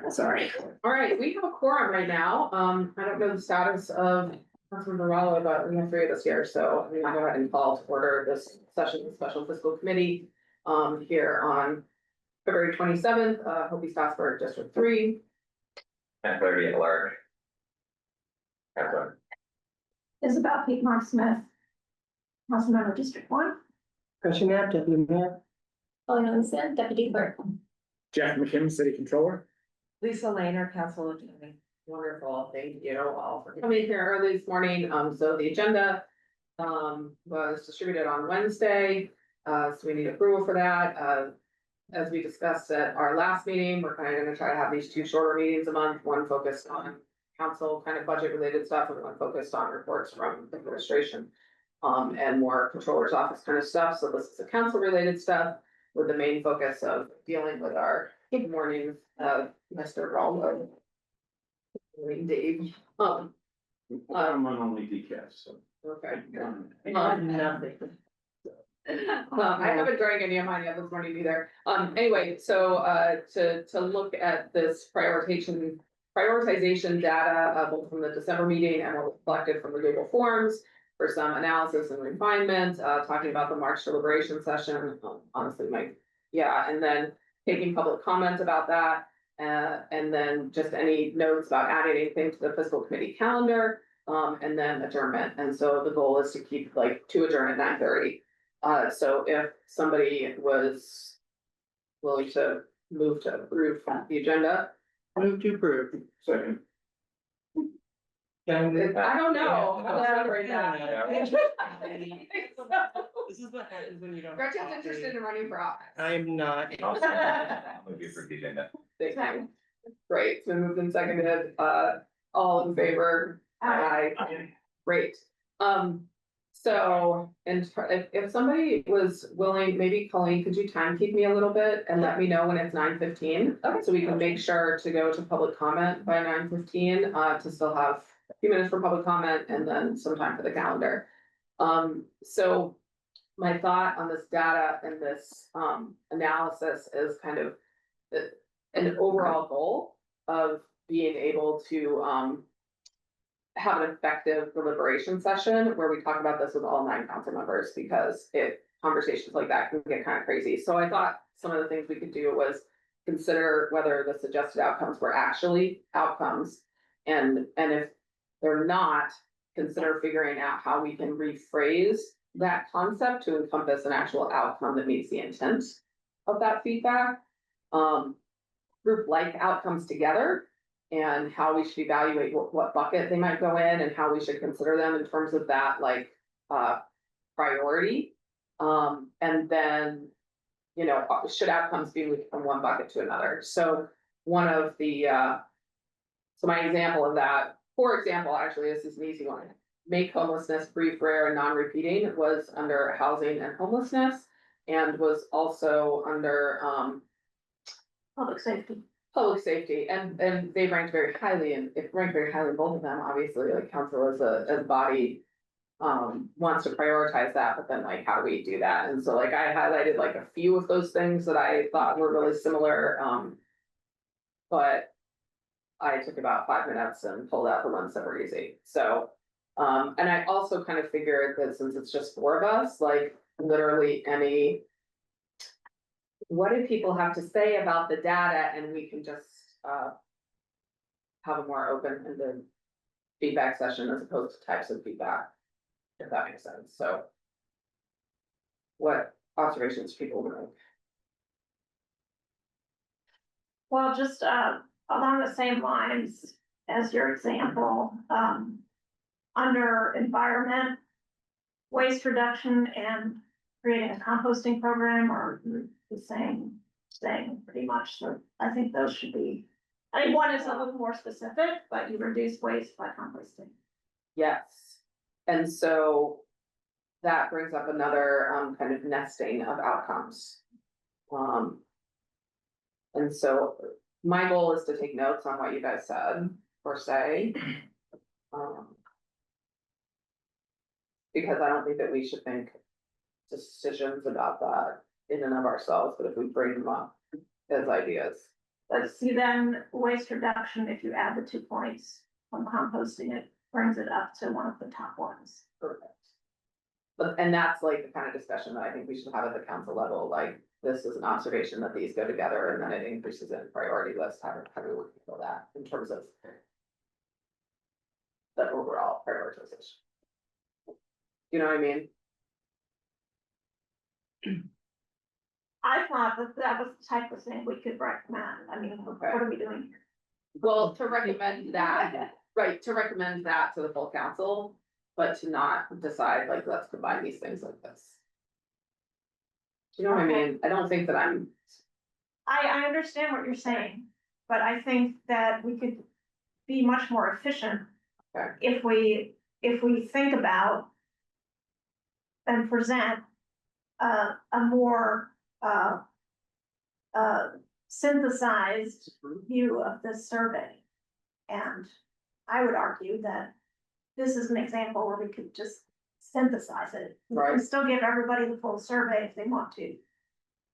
Sorry. All right, we have a quorum right now. I don't know the status of Councilman Morello, but we have three of us here, so I'm gonna go ahead and call to order this session of the Special Fiscal Committee. Here on February 27th, Hopi Stafford District 3. 10:30 at large. Isabel Piedmont Smith, Councilmember District 1. Christian Knapp, Deputy Mayor. Pauline Olmstead, Deputy Clerk. Jeff McKim, City Controller. Lisa Laner, Council Attorney. Wonderful, thank you all for coming here early this morning. So the agenda was distributed on Wednesday. So we need approval for that. As we discussed at our last meeting, we're kind of gonna try to have these two shorter meetings a month, one focused on council kind of budget related stuff and one focused on reports from administration. And more controller's office kind of stuff. So this is a council related stuff with the main focus of dealing with our good morning, Mr. Rollo. Dave. I'm on only decaf, so. Okay. Nothing. I haven't drank any of mine yet this morning either. Anyway, so to look at this prioritization data, both from the December meeting and what was collected from the Google Forms for some analysis and refinement, talking about the March deliberation session, honestly, and then taking public comment about that. And then just any notes about adding anything to the fiscal committee calendar, and then adjournment. And so the goal is to keep to adjourn at 9:30. So if somebody was willing to move to approve the agenda. Move to approve. Second. I don't know. This is what happens when you don't. Gretchen's interested in running for office. I'm not. Maybe for the agenda. Great, it's been moved and seconded, all in favor? Aye. Great, so, and if somebody was willing, maybe Colleen, could you time keep me a little bit and let me know when it's 9:15? Okay. So we can make sure to go to public comment by 9:15, to still have a few minutes for public comment and then some time for the calendar. So my thought on this data and this, analysis is kind of an overall goal of being able to, have an effective deliberation session where we talk about this with all 9 council members, because conversations like that can get kind of crazy. So I thought some of the things we could do was consider whether the suggested outcomes were actually outcomes. And if they're not, consider figuring out how we can rephrase that concept to encompass an actual outcome that meets the intent of that feedback. Group like outcomes together and how we should evaluate what bucket they might go in and how we should consider them in terms of that priority. And then, should outcomes be moved from one bucket to another? So one of the, so my example of that, for example, actually, this is an easy one. Make homelessness brief, rare, and non-repeating was under housing and homelessness and was also under, Public safety. public safety, and they ranked very highly, and it ranked very highly in both of them, obviously, council as a body. Wants to prioritize that, but then how do we do that? And so I highlighted a few of those things that I thought were really similar. But I took about 5 minutes and pulled out the ones that were easy. So, and I also kind of figured that since it's just 4 of us, literally any. What do people have to say about the data, and we can just have a more open-ended feedback session as opposed to types of feedback, if that makes sense. So what observations people make? Well, just along the same lines as your example, under environment, waste reduction and creating a composting program are the same thing pretty much. So I think those should be, I think one is a little more specific, but you reduce waste by composting. Yes, and so that brings up another kind of nesting of outcomes. And so my goal is to take notes on what you guys said or say. Because I don't think that we should think decisions about that in and of ourselves, but if we bring them up as ideas. But see, then waste reduction, if you add the 2 points from composting, it brings it up to one of the top ones. Perfect. But, and that's like the kind of discussion that I think we should have at the council level, like, this is an observation that these go together and then it increases in priority list, how do we feel that in terms of the overall prioritization? You know what I mean? I thought that was the type of thing we could recommend. I mean, what are we doing here? Well, to recommend that, right, to recommend that to the full council, but to not decide, like, let's combine these things like this. Do you know what I mean? I don't think that I understand what you're saying, but I think that we could be much more efficient. Okay. If we think about and present a more synthesized view of this survey. And I would argue that this is an example where we could just synthesize it. We can Right. still give everybody the full survey if they want to,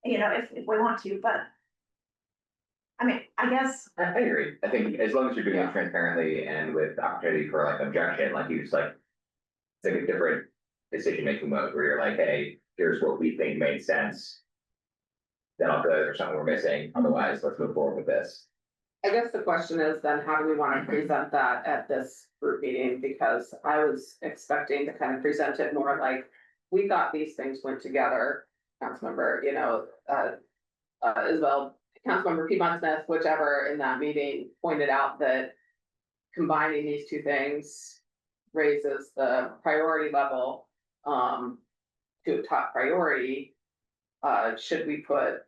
you know, if we want to, but I mean, I guess, I agree. I think as long as you're doing Yeah. it transparently and with opportunity for like objection, like you just like. It's like a different decision-making mode where you're like, hey, here's what we think made sense. Then I'll go, there's something we're missing, otherwise, let's move forward with this. I guess the question is then, how do we want to present that at this group meeting? Because I was expecting to kind of present it more like, we thought these things went together. Councilmember, you know, Isabel, Councilmember Piedmont Smith, whichever in that meeting pointed out that combining these two things raises the priority level, to a top priority. Should we put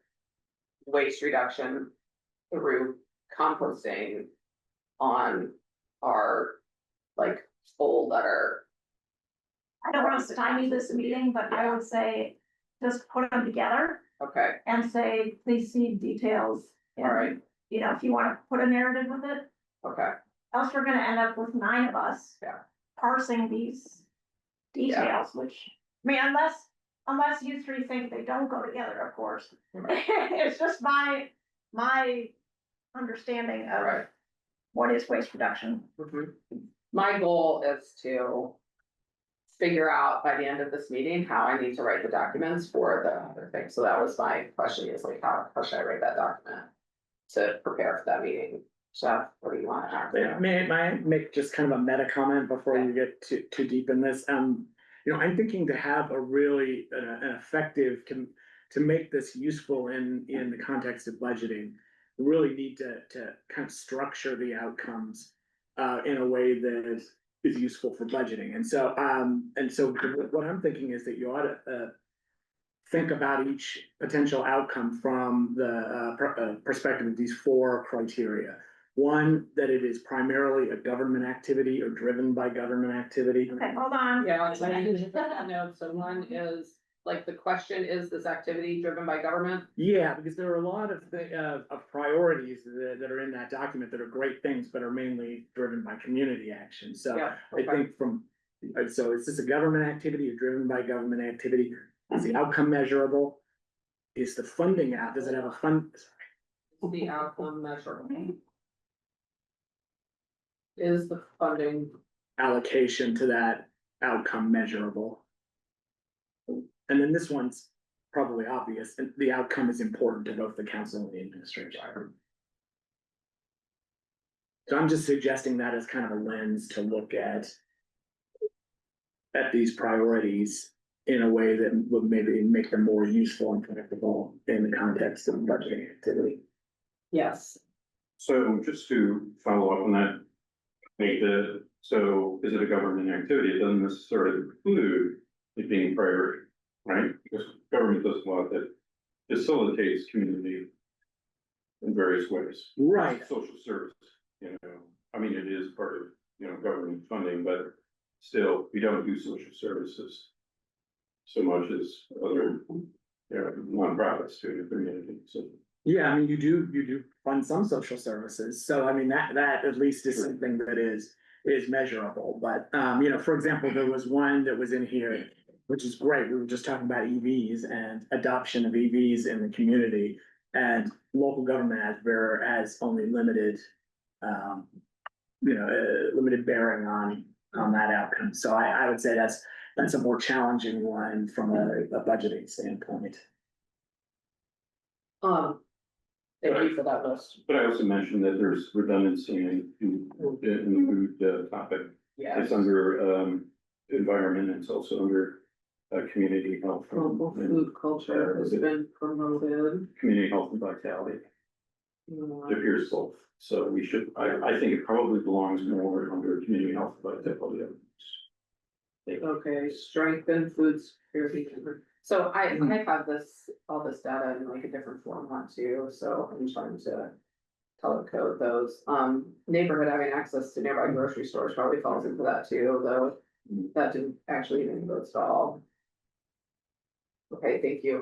waste reduction through composting on our, like, full letter? I don't want to stymie this meeting, but I would say just put them together Okay, and say, please see details. all right, You know, if you want to put a narrative with it, okay, else we're gonna end up with 9 of us. Yeah. Parsing these details, which, I mean, unless you 3 think they don't go together, of course. Right. It's just my understanding all of right. what is waste reduction. My goal is to figure out by the end of this meeting how I need to write the documents for the other thing. So that was my question, is like, how should I write that document to prepare for that meeting? Jeff, what do you want to add? May I make just kind of a meta comment before you get too deep in this? You know, I'm thinking to have a really, an effective, to make this useful in the context of budgeting. We really need to kind of structure the outcomes in a way that is useful for budgeting. And so what I'm thinking is that you ought to think about each potential outcome from the perspective of these 4 criteria. One, that it is primarily a government activity or driven by government activity. Okay, hold on. Yeah, so I usually put that note. So one is, like, the question, is this activity driven by government? Yeah, because there are a lot of priorities that are in that document that are great things, but are mainly driven by community action. So Yeah, I okay. think so is this a government activity or driven by government activity? Is the outcome measurable? Is the funding out? Does it have a fund? The outcome measurable. Is the funding, Allocation to that outcome measurable? And then this one's probably obvious, and the outcome is important to both the council and the administration. So I'm just suggesting that as kind of a lens to look at these priorities in a way that would maybe make them more useful and predictable in the context of budgeting activity. yes, So just to follow up on that, so is it a government activity? It doesn't necessarily include it being priority, right? Because government does a lot that facilitates community in various ways. Right. Social service, you know, I mean, it is part of, you know, government funding, but still, we don't do social services so much as other, you know, nonprofits do in the community, so. Yeah, I mean, you do fund some social services, so I mean, that at least is something that is measurable, but, you know, for example, there was one that was in here, which is great, we were just talking about EVs and adoption of EVs in the community. And local government has only limited, limited bearing on that outcome. So I would say that's a more challenging one from a budgeting standpoint. Thank you for that list. But I also mentioned that there's redundancy in the food topic. Yeah. It's under environment, it's also under community health. Global food culture has been promoted. Community health and vitality, it appears both, so we should, I think it probably belongs more under community health and vitality. Okay, strengthen food security. So I have all this data in like a different format too, so I'm trying to color code those. Neighborhood having access to nearby grocery stores probably falls into that too, though that didn't actually even go to all. Okay, thank you.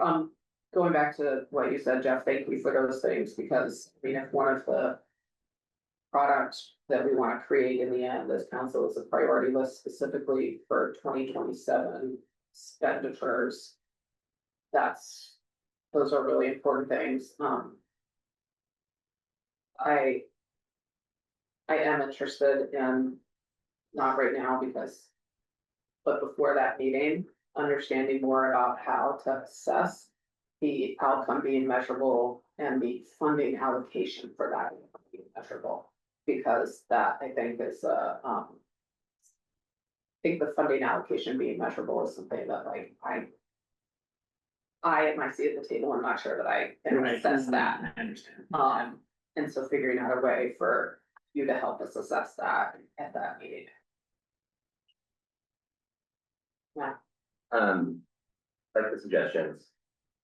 Going back to what you said, Jeff, thank you for those things, because I mean, if one of the products that we want to create in the end, as council is a priority list specifically for 2027 expenditures. Those are really important things. I am interested in, not right now but before that meeting, understanding more about how to assess the outcome being measurable and the funding allocation for that being measurable. Because that I think is I think the funding allocation being measurable is something that like I at my seat at the table, I'm not sure that I can assess that. I understand. And so figuring out a way for you to help us assess that at that meeting. Yeah. Like the suggestions,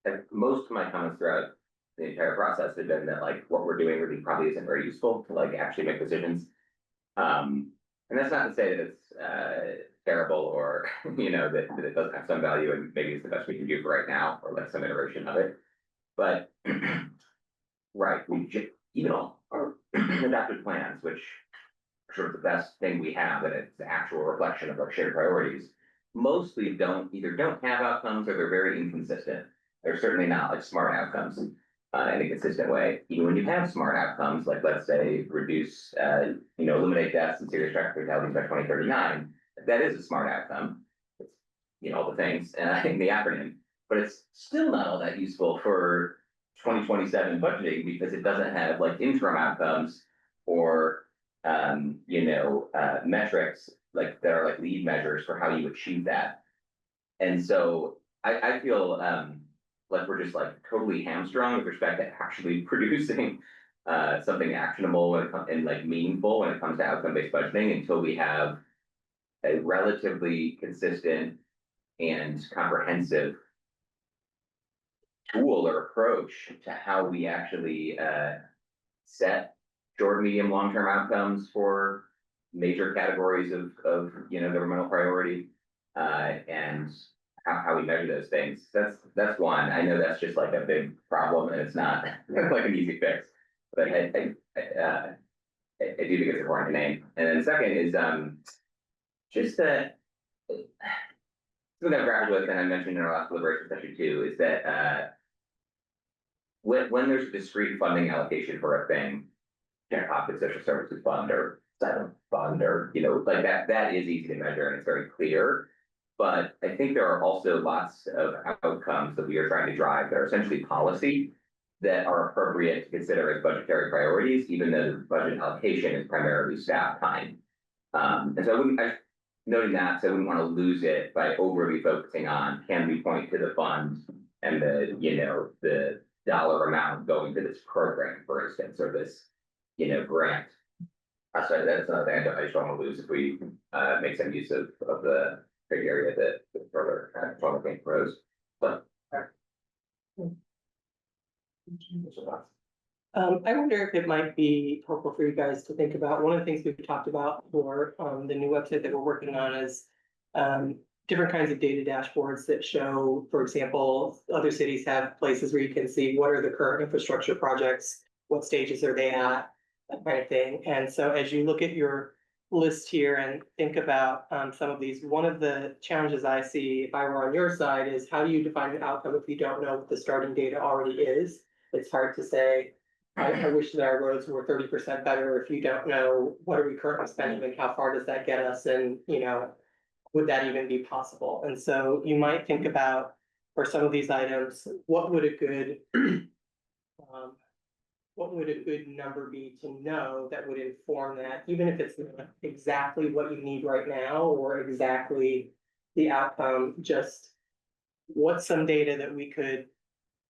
and most of my comments throughout the entire process have been that like what we're doing really probably isn't very useful to like actually make decisions. And that's not to say that it's terrible or that it doesn't have some value and maybe it's the best we can do for right now or like some iteration of it. But right, we just even all our adaptive plans, which are sort of the best thing we have, and it's the actual reflection of our shared priorities, mostly either don't have outcomes or they're very inconsistent. They're certainly not like smart outcomes in a consistent way. Even when you have smart outcomes, like let's say reduce, eliminate deaths and serious traffic fatalities by 2039, that is a smart outcome. It's, all the things in the acronym, but it's still not all that useful for 2027 budgeting because it doesn't have like interim outcomes or, metrics like that are like lead measures for how you achieve that. And so I feel like we're just like totally hamstrung with respect to actually producing something actionable and like meaningful when it comes to outcome-based budgeting until we have a relatively consistent and comprehensive tool or approach to how we actually set short, medium, long-term outcomes for major categories of governmental priority and how we measure those things. That's one. I know that's just like a big problem and it's not like an easy fix, but I do think it's important to name. And then the second is just that something I've grappled with, and I mentioned in our last deliberation session too, is that when there's a discrete funding allocation for a thing, Pocket Social Services Fund or Silent Fund or like that is easy to measure and it's very clear. But I think there are also lots of outcomes that we are trying to drive that are essentially policy that are appropriate to consider as budgetary priorities, even though the budget allocation is primarily staff time. And so noting that, so I wouldn't want to lose it by overly focusing on, can we point to the fund and the dollar amount going to this program, for instance, or this, grant. So that's another thing I just don't want to lose if we make some use of the criteria that further probably pros. But I wonder if it might be helpful for you guys to think about, one of the things we've talked about for the new website that we're working on is different kinds of data dashboards that show, for example, other cities have places where you can see what are the current infrastructure projects, what stages are they at, that kind of thing. And so as you look at your list here and think about some of these, one of the challenges I see if I were on your side is how do you define an outcome if you don't know what the starting data already is? it's hard to say. I wish that our roads were 30% better if you don't know what are we currently spending and how far does that get us and, would that even be possible? And so you might think about, for some of these items, what would a good number be to know that would inform that, even if it's not exactly what you need right now or exactly the outcome, just what's some data that we could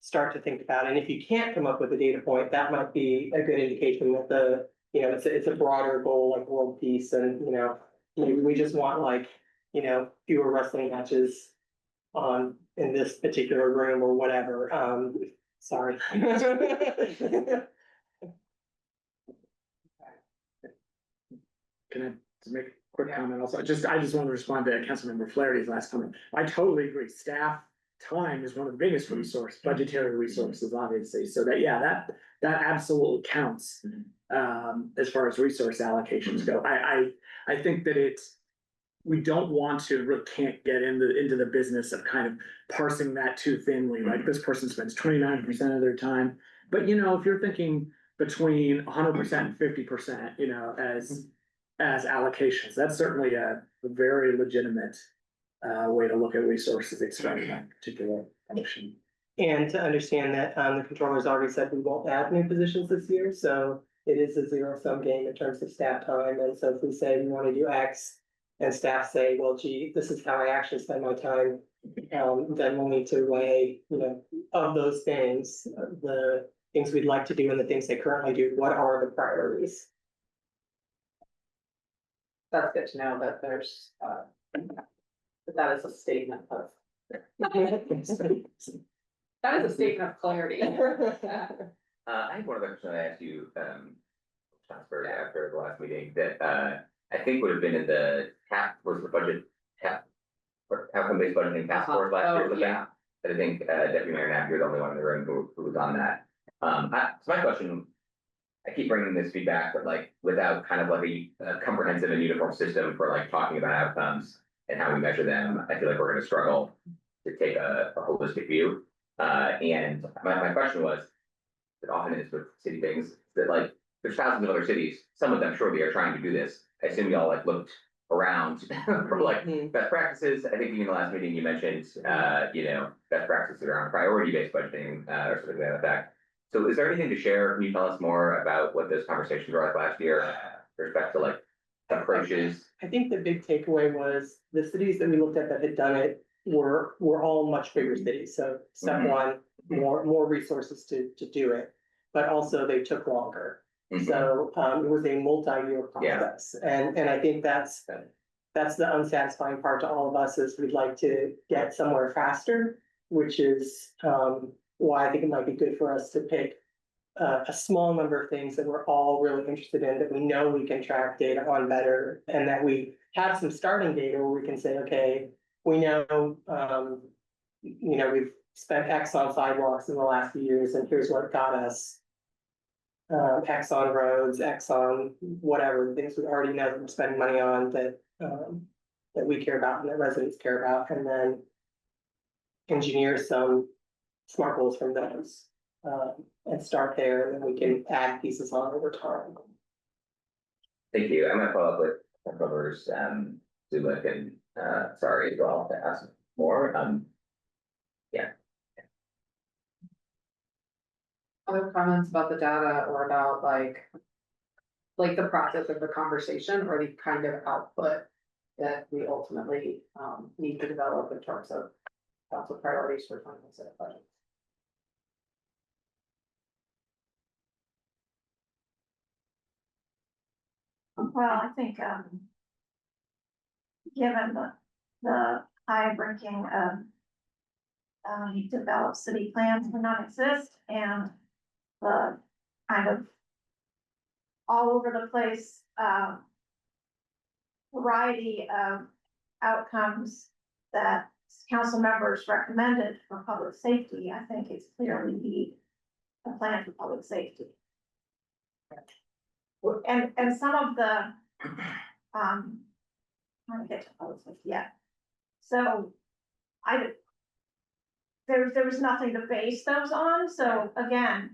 start to think about? And if you can't come up with a data point, that might be a good indication that it's a broader goal like world peace and, maybe we just want like, fewer wrestling matches in this particular room or whatever. Sorry. Can I just make a quick comment also? I just want to respond to Councilmember Flaherty's last comment. I totally agree. Staff time is one of the biggest budgetary resources, obviously. So that absolutely counts as far as resource allocations go. I think that we don't want to, really can't get into the business of kind of parsing that too thinly, like this person spends 29% of their time. But if you're thinking between 100% and 50%, as allocations, that's certainly a very legitimate way to look at resources expended on a particular function. And to understand that the controller's already said we won't add new positions this year, so it is a zero-sum game in terms of staff time. And so if we say we want to do X and staff say, well, gee, this is how I actually spend my time, then we'll need to weigh, of those things, the things we'd like to do and the things they currently do, what are the priorities? That's good to know that there's, that is a statement of. That is a statement of clarity. I have one other question I asked you, Chancellor, after the last meeting that, I think would have been in the budget outcome-based budgeting task force last year. Yeah. But I think, Deputy Mayor Knapp, you're the only one in the room who was on that. So my question, I keep bringing this feedback, but like without kind of like a comprehensive and uniform system for like talking about outcomes and how we measure them, I feel like we're gonna struggle to take a holistic view. And my question was, it often is with city things, that like, there's thousands of other cities, some of them surely are trying to do this. I assume y'all like looked around for like best practices. I think even in the last meeting you mentioned, best practices around priority-based budgeting, or something to that effect. So is there anything to share? Can you tell us more about what those conversations were like last year with respect to like approaches? I think the big takeaway was the cities that we looked at that had done it were all much bigger cities. So step one, more resources to do it, but also they took longer. So it was a multi-year process. And I think that's the unsatisfying part to all of us is we'd like to get somewhere faster, which is why I think it might be good for us to pick a small number of things that we're all really interested in, that we know we can track data on better, and that we have some starting data where we can say, okay, we know, we've spent X on sidewalks in the last few years, and here's what got us. X on roads, X on whatever, things we already know that we're spending money on that we care about and that residents care about, and then engineer some smart goals from those. And start there, and then we can add pieces on over time. Thank you. I'm gonna follow up with Councilmembers Zulik and sorry as well to ask more. Other comments about the data or about like the process of the conversation or the kind of output that we ultimately need to develop in terms of council priorities for 2026 budget. Well, I think, given the high ranking of developed city plans do not exist and the kind of all over the place variety of outcomes that council members recommended for public safety, I think it's clearly need a plan for public safety. And some of the, trying to get to public safety, yeah. So there was nothing to base those on, so again,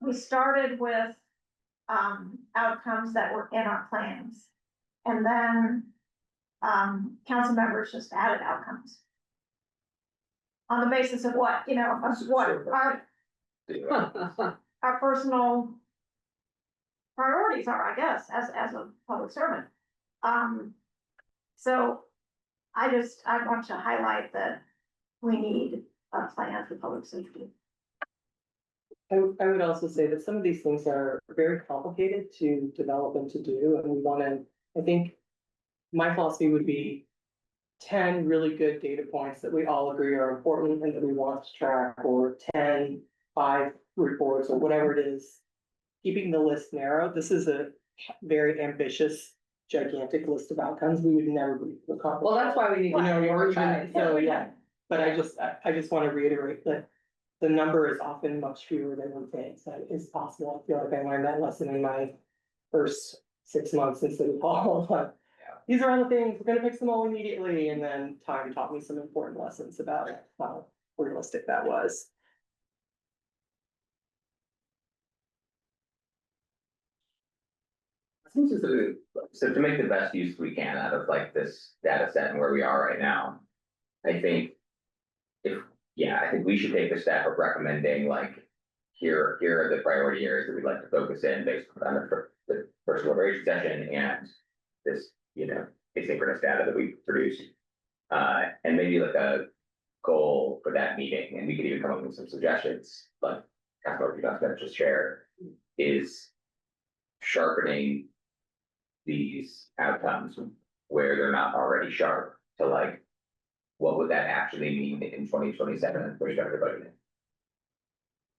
we started with outcomes that were in our plans. And then, council members just added outcomes. On the basis of what, of what our personal priorities are, I guess, as a public servant. So I want to highlight that we need a plan for public safety. I would also say that some of these things are very complicated to develop and to do, and we wanna, I think my philosophy would be 10 really good data points that we all agree are important and that we want to track, or 10, 5 reports, or whatever it is. Keeping the list narrow. This is a very ambitious, gigantic list of outcomes. We would never be able to accomplish. Well, that's why we need to prioritize. So, yeah, but I just want to reiterate that the number is often much fewer than we think that is possible. I feel like I learned that lesson in my first 6 months in City Hall. But these are all the things, we're gonna fix them all immediately, and then time taught me some important lessons about how realistic that was. So to make the best use we can out of like this data set and where we are right now, I think I think we should take the step of recommending like, here are the priority areas that we'd like to focus in based on the first deliberation session and this, asynchronous data that we produced. And maybe like a goal for that meeting, and we could even come up with some suggestions, like Councilmember Duffy just shared, is sharpening these outcomes where they're not already sharp to like, what would that actually mean in 2027 and push out the budget?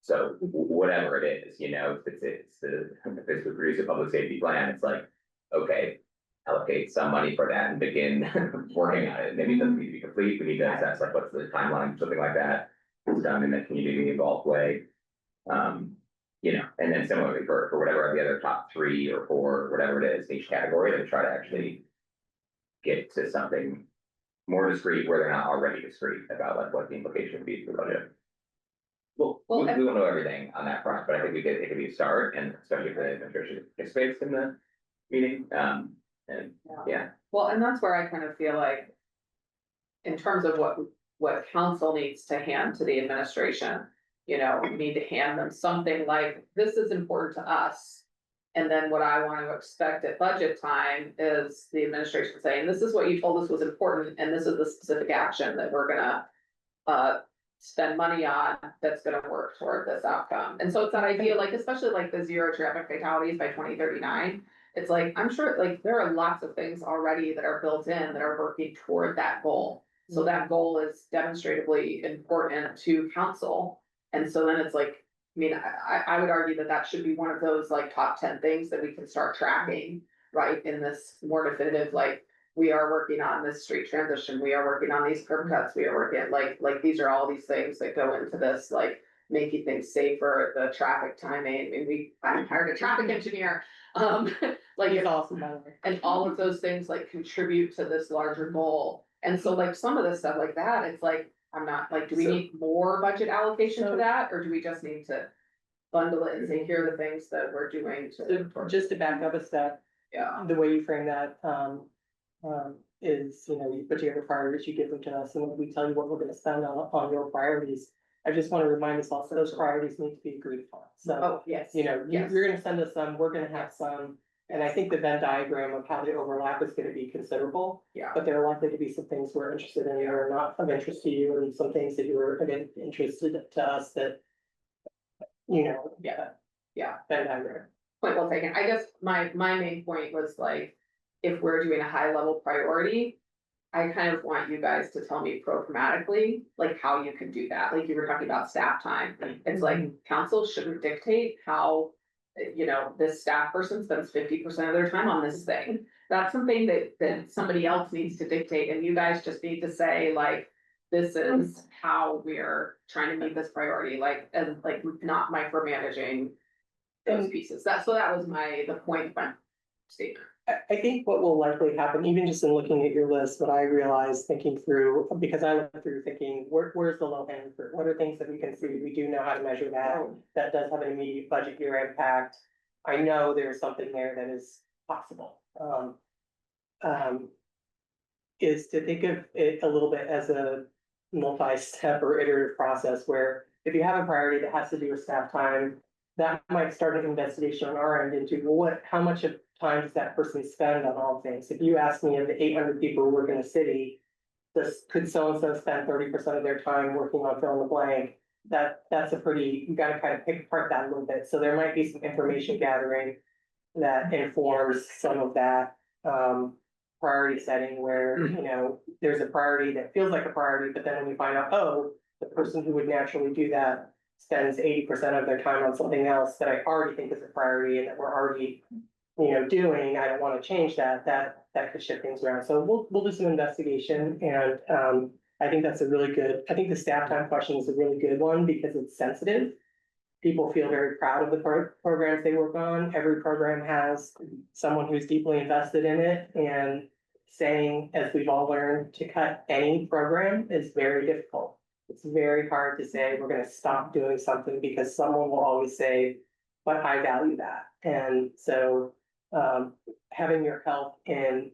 So whatever it is, if it's to produce a public safety plan, it's like, okay, allocate some money for that and begin working on it. Maybe it doesn't need to be complete. We need to assess like what's the timeline, something like that. It's done in a community involved way. And then similarly for whatever the other top 3 or 4, whatever it is, each category, they try to actually get to something more discreet where they're not already discreet about like what the implication would be for the budget. Well, we won't know everything on that front, but I think it could be a start, and especially if the administration participates in the meeting. Well, and that's where I kind of feel like, in terms of what council needs to hand to the administration, we need to hand them something like, this is important to us. And then what I want to expect at budget time is the administration saying, this is what you told us was important, and this is the specific action that we're gonna spend money on that's gonna work toward this outcome. And so it's that idea, like, especially like the 0 traffic fatalities by 2039. It's like, I'm sure like there are lots of things already that are built in that are working toward that goal. So that goal is demonstratively important to council. And so then it's like, I would argue that should be one of those like top 10 things that we can start tracking, right? In this more definitive, like, we are working on this street transition, we are working on these curb cuts, we are working like these are all these things that go into this, like making things safer, the traffic timing. I hired a traffic engineer. Like It's awesome, by the way. and all of those things like contribute to this larger goal. And so like some of the stuff like that, it's like, I'm not like, do we need more budget allocation for that? Or do we just need to bundle it and say, here are the things that we're doing to. So just to back up a step, Yeah, the way you frame that, is, you put together priorities, you give them to us, and we tell you what we're gonna spend on your priorities. I just wanna remind us also, those priorities need to be agreed upon, so, oh, yes. Yes. you're gonna send us some, we're gonna have some. And I think the Venn diagram of how they overlap is gonna be considerable, Yeah, but there are likely to be some things we're interested in that are not of interest to you, and some things that you're again interested to us that. Yeah. Venn diagram. point well taken. I guess my main point was like, if we're doing a high level priority, I kind of want you guys to tell me programmatically, like how you can do that. Like you were talking about staff time. It's like council shouldn't dictate how, this staff person spends 50% of their time on this thing. That's something that somebody else needs to dictate, and you guys just need to say like, this is how we're trying to meet this priority, like, and like not micromanaging those pieces. That was the point of my statement. I think what will likely happen, even just in looking at your list, what I realized thinking through, because I went through thinking, where's the low hanging fruit? What are things that we can see? We do know how to measure that. That does have an immediate budget year impact. I know there's something there that is possible. Is to think of it a little bit as a multi-step or iterative process where if you have a priority that has to do with staff time, that might start an investigation on our end into, well, how much of time does that person spend on all things? If you ask me of the 800 people who work in the city, could so-and-so spend 30% of their time working on fill in the blank? That's a pretty, you gotta kind of pick apart that a little bit. So there might be some information gathering that informs some of that, priority setting where, there's a priority that feels like a priority, but then when you find out, oh, the person who would naturally do that spends 80% of their time on something else that I already think is a priority and that we're already, doing, I don't want to change that could shift things around. So we'll do some investigation and, I think that's a really good, I think the staff time question is a really good one because it's sensitive. People feel very proud of the programs they work on. Every program has someone who's deeply invested in it and saying, as we've all learned, to cut any program is very difficult. It's very hard to say, we're gonna stop doing something because someone will always say, but I value that. And so, having your help in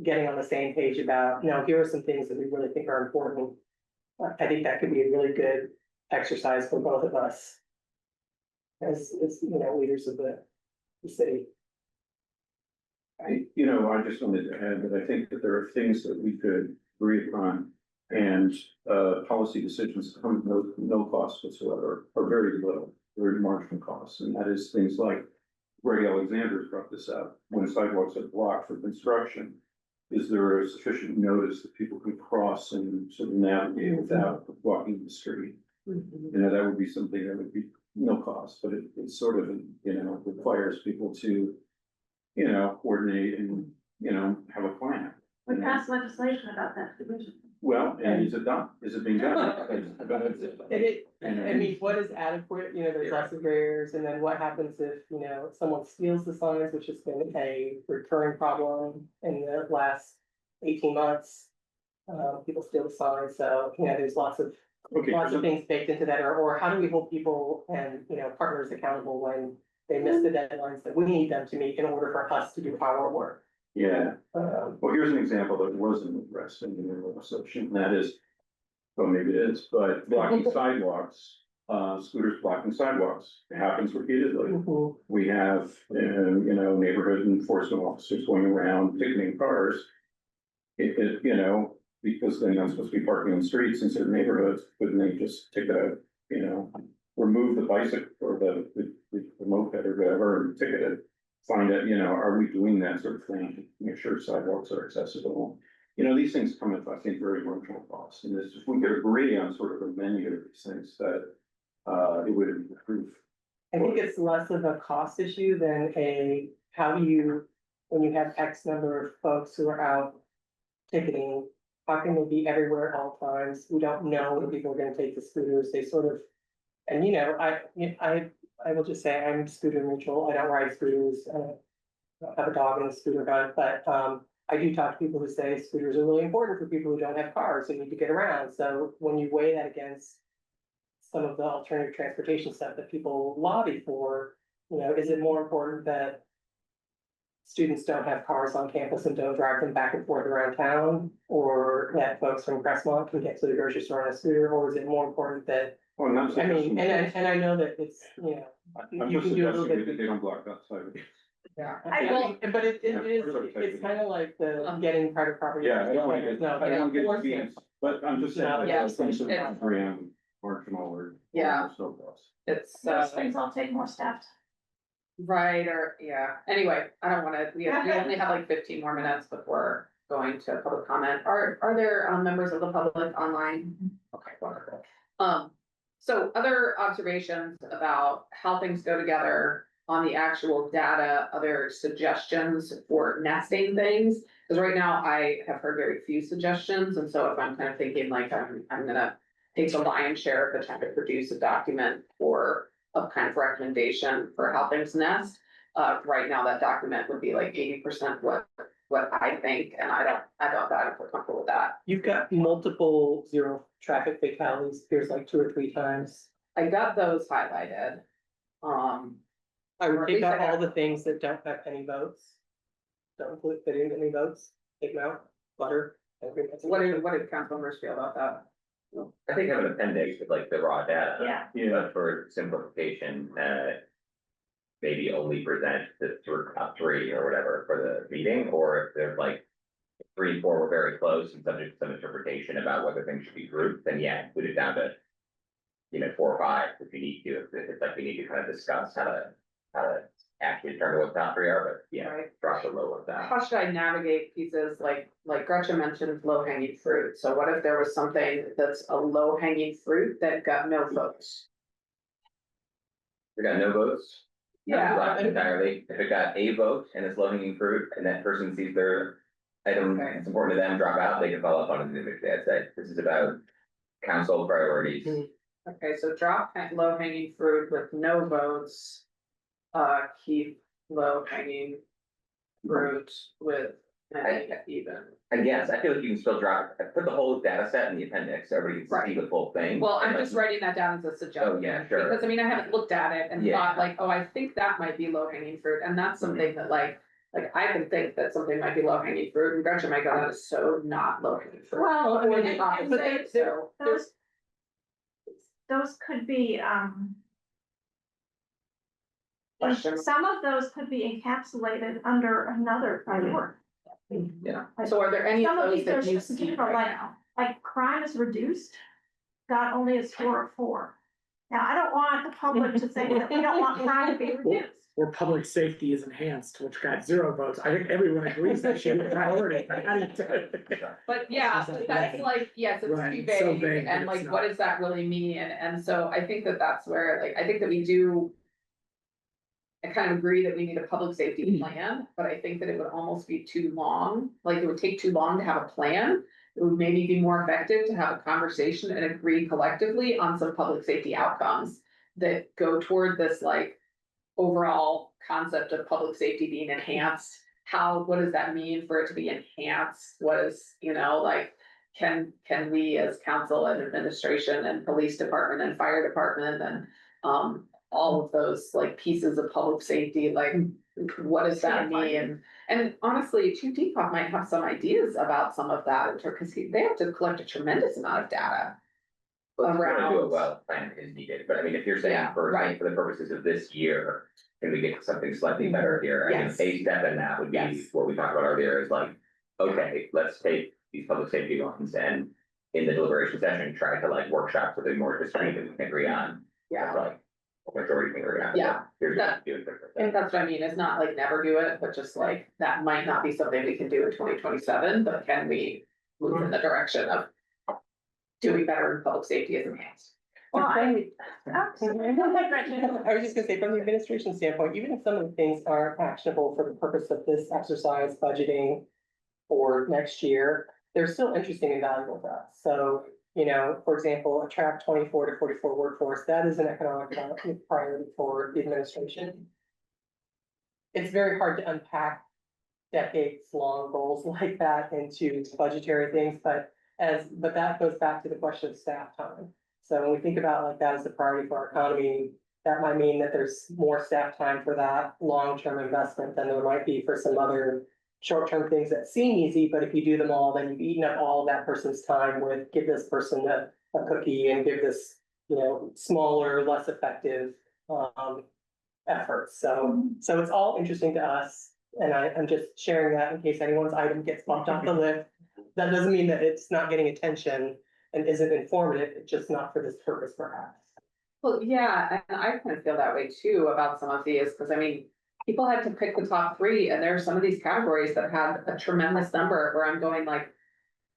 getting on the same page about, here are some things that we really think are important. I think that could be a really good exercise for both of us as leaders of the city. I just wanted to add that I think that there are things that we could agree upon and policy decisions that come with no cost whatsoever, or very little, very marginal costs. And that is things like Greg Alexander's brought this up, when sidewalks are blocked for construction, is there a sufficient notice that people can cross and sort of navigate without blocking the street? That would be something that would be no cost, but it sort of, requires people to, coordinate and, have a plan. We passed legislation about that. Well, and is it being done? What is adequate, there's lots of gray areas, and then what happens if, someone steals the signs, which has been a recurring problem in the last 18 months. People steal the signs, so, there's lots of things baked into that, or how do we hold people and, partners accountable when they miss the deadlines that we need them to meet in order for us to do our work? Yeah, well, here's an example that wasn't addressed in the middle section, and that is, well, maybe it is, but blocking sidewalks, scooters blocking sidewalks, it happens repeatedly. We have, neighborhood enforcement officers going around ticketing cars. Because they're not supposed to be parking on streets in certain neighborhoods, couldn't they just remove the bicycle or the moped or whatever and ticket it? Find out, are we doing that sort of thing to make sure sidewalks are accessible? These things come at, I think, very marginal costs. And if we could agree on sort of a menu of these things that it would improve. I think it's less of a cost issue than when you have X number of folks who are out ticketing, how can they be everywhere at all times? We don't know when people are gonna take the scooters, they sort of, and I will just say I'm scooter neutral, I don't ride scooters, I don't have a dog in a scooter hunt, but I do talk to people who say scooters are really important for people who don't have cars and need to get around. So when you weigh that against some of the alternative transportation stuff that people lobby for, is it more important that students don't have cars on campus and don't drive them back and forth around town, or that folks from Crestmont can get to the grocery store on a scooter, or is it more important that, Well, and and I know that it's, I'm you just can do a little suggesting bit. that they don't block that side. Yeah. But it's kind of like the getting private property. Yeah, I don't want to get, No, I don't get enforcement. beans, but I'm just saying, like, Yeah. those things are Yeah. not very marginal or. Yeah. So cost. It's, Those things all take more staff. right, or, anyway, I don't wanna, we only have like 15 more minutes before going to public comment. Are there members of the public online? Okay, wonderful. So other observations about how things go together on the actual data, other suggestions for nesting things? Because right now I have heard very few suggestions, and so if I'm kind of thinking like I'm gonna take the lion's share of the time to produce a document of kind of recommendation for how things nest. right now, that document would be like 80% what I think, and I don't feel comfortable with that. You've got multiple zero traffic fatalities, appears like 2 or 3 times. I got those highlighted. I Or would at take least I out all have- the things that don't have any votes. Don't include, they didn't get any votes, take them out, butter. everything that's- What did council members feel about that? I think have an appendix with like the raw data. Yeah. But for simplification, maybe only present the top 3 or whatever for the meeting, or if there's like 3 and 4 were very close and subject to some interpretation about whether things should be grouped, then yeah, put it down to, 4 or 5 if you need to, if it's like we need to kind of discuss how to actually determine what the top 3 are, but yeah, Right. drop the low of that. How should I navigate pieces like Gretchen mentioned low hanging fruit? So what if there was something that's a low hanging fruit that got no votes? We got no votes. Yeah. Not entirely, if it got a vote and it's low hanging fruit and that person sees their item, Okay. it's important to them, drop out, they can follow up on it individually. I'd say this is about council priorities. Mhm. Okay, so drop low hanging fruit with no votes. Keep low hanging fruit with any even. I guess, I feel like you can still drop, put the whole data set in the appendix, so everybody can see the full thing. Well, I'm and, like, just writing that down as a suggestion. Oh, yeah, sure. Because I mean, I haven't looked at it and Yeah. thought like, oh, I think that might be low hanging fruit, and that's something that like I can think that something might be low hanging fruit, and Gretchen might go, that is so not low hanging fruit. Well, Or I mean, the opposite, but there- so. those could be, Question. some of those could be encapsulated under another priority. Yeah. So are there any of Some of those these that are you just, see you know, right like- now? Like crime is reduced, got only a score of 4. Now, I don't want the public to say that we don't want crime to be reduced. Or public safety is enhanced, which got 0 votes. I think everyone agrees that should be a priority. But yeah, It's just that's vague. like, yes, it's Right, too it's so vague, vague that and it's like, not. what does that really mean? And so I think that that's where, like, I think that we do. I kind of agree that we need a public safety plan, but I think that it would almost be too long, like it would take too long to have a plan. It would maybe be more effective to have a conversation and agree collectively on some public safety outcomes that go toward this like overall concept of public safety being enhanced. What does that mean for it to be enhanced? What is, like, can we as council and administration and police department and fire department and, all of those like pieces of public safety, like, what does that mean? And honestly, Chief Deepak might have some ideas about some of that, because they have to collect a tremendous amount of data. But if we're gonna do a around- well plan is needed, but I mean, if you're saying Yeah, for right. the purposes of this year, can we get something slightly better here? I mean, Yes. a step in that would be Yes. what we talked about earlier is like, okay, let's take these public safety ones and in the deliberation session, try to like workshop something more discrete that we can agree on. Yeah. That's like, a majority can agree on. Yeah. Here's what That- to do. and things like I think that. that's what I mean, it's not like never do it, but just like, that might not be something we can do in 2027, but can we move in the direction of doing better in public safety as enhanced? Well, I Gretchen. was just gonna say, from the administration standpoint, even if some of the things aren't actionable for the purpose of this exercise budgeting for next year, they're still interesting and valuable to us. So, for example, attract 24 to 44 workforce, that is an economic priority for the administration. It's very hard to unpack decades-long goals like that into budgetary things, but that goes back to the question of staff time. So when we think about like that as a priority for our economy, that might mean that there's more staff time for that long-term investment than there might be for some other short-term things that seem easy, but if you do them all, then you've eaten up all of that person's time with give this person a cookie and give this, smaller, less effective efforts. So it's all interesting to us. And I'm just sharing that in case anyone's item gets bumped off the list. That doesn't mean that it's not getting attention and isn't informative, it's just not for this purpose perhaps. Well, yeah, and I kind of feel that way too about some of these, because I mean, people had to pick the top 3, and there are some of these categories that had a tremendous number where I'm going like,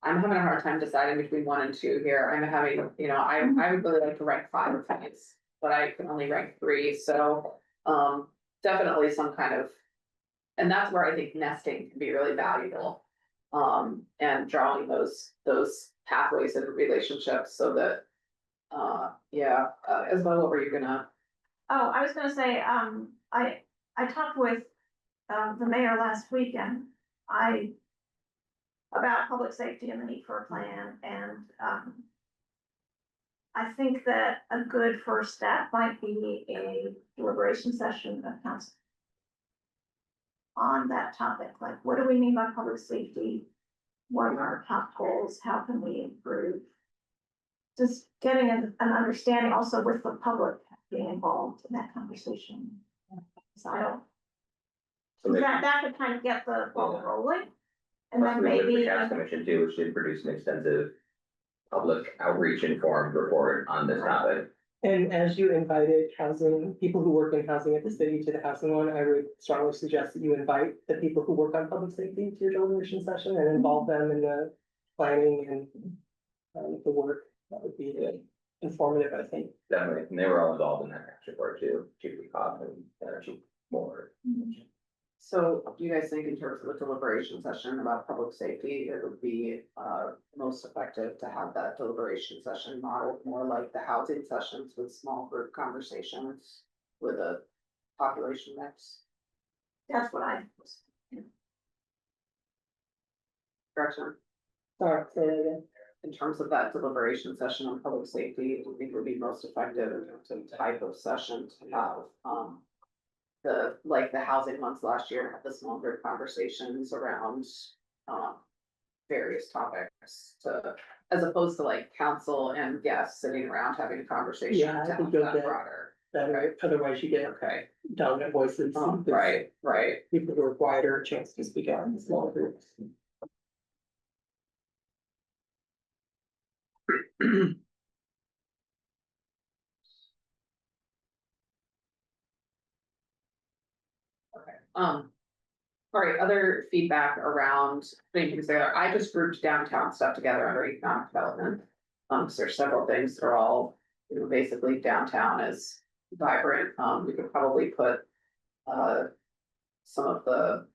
I'm having a hard time deciding between 1 and 2 here. I'm having, I would really like to rank 5 of these, but I can only rank 3, so definitely some kind of, and that's where I think nesting can be really valuable. And drawing those pathways and relationships so that, Isabel, what were you gonna? Oh, I was gonna say, I I talked with, the mayor last week and about public safety and the need for a plan and, I think that a good first step might be a deliberation session of council on that topic, like what do we mean by public safety? What are our top goals? How can we improve? Just getting an understanding also with the public being involved in that conversation. So I don't, So maybe that could kind of get the ball rolling. And then possibly with the maybe, Caps Commission too, which did produce an extensive public outreach informed report on this topic. And as you invited housing, people who work in housing at the city to the housing one, I would strongly suggest that you invite the people who work on public safety to your deliberation session and involve them in the planning and the work. That would be informative, I think. Definitely, and they were all involved in that Caps report too, Chief Cobb and Chief Moore. So do you guys think in terms of a deliberation session about public safety, it would be most effective to have that deliberation session modeled more like the housing sessions with small group conversations with a population mix? that's what I, Gretchen, Sorry, say that again. in terms of that deliberation session on public safety, do you think would be most effective in terms of type of session to have? Like the housing ones last year, had the small group conversations around various topics to, as opposed to like council and guests sitting around having a conversation. Yeah, I to think have you'll that get broader. Better, otherwise you get Okay, dominant voices. right, right. People who are quieter, a chance to speak out in small groups. All right, other feedback around putting things together. I just grouped downtown stuff together under economic development. So there's several things that are all, you know, basically downtown is vibrant. We could probably put some of the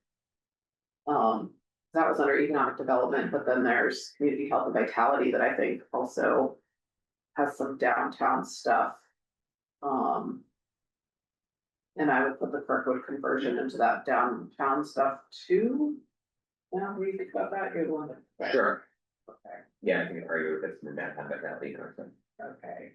that was under economic development, but then there's community health and vitality that I think also has some downtown stuff. And I would put the Kirkwood conversion into that downtown stuff too. Now, what do you think about that? You're the one that. Sure, Okay, yeah, I can argue with it's in downtown vitality kind okay.